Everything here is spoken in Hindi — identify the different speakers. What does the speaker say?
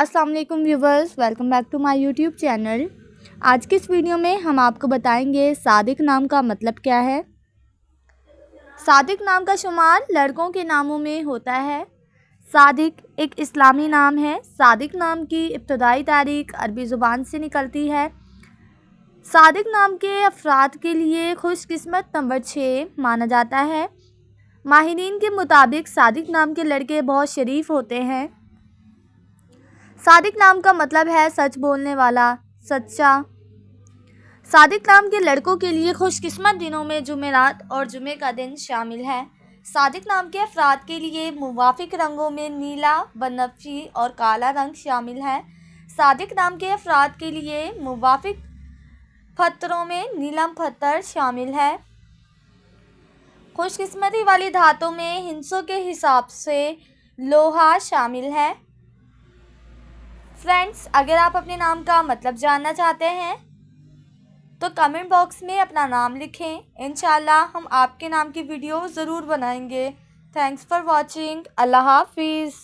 Speaker 1: अस्सलाम वालेकुम viewers, welcome back to my YouTube channel. आज की इस वीडियो में हम आपको बताएंगे सादिक नाम का मतलब क्या है। सादिक नाम का शुमार लड़कों के नामों में होता है। सादिक एक इस्लामी नाम है। सादिक नाम की इब्तदाई तारीख अरबी ज़ुबान से निकलती है। सादिक नाम के अफराद के लिए खुशकिस्मत नंबर 6 माना जाता है। माहिरीन के मुताबिक सादिक नाम के लड़के बहुत शरीफ होते हैं। सादिक नाम का मतलब है सच बोलने वाला, सच्चा। सादिक नाम के लड़कों के लिए खुशकिस्मत दिनों में जुमेरात और जुमे का दिन शामिल है। सादिक नाम के अफराद के लिए मुवाफिक रंगों में नीला, बनफशी और काला रंग शामिल है। सादिक नाम के अफराद के लिए मुवाफिक पत्थरों में नीलम पत्थर शामिल है। खुशकिस्मती वाली धातों में हिंसों के हिसाब से लोहा शामिल है। फ्रेंड्स, अगर आप अपने नाम का मतलब जानना चाहते हैं तो कमेंट बॉक्स में अपना नाम लिखें। इंशाल्लाह हम आपके नाम की वीडियो ज़रूर बनाएंगे। Thanks for watching. अल्लाह हाफिज़।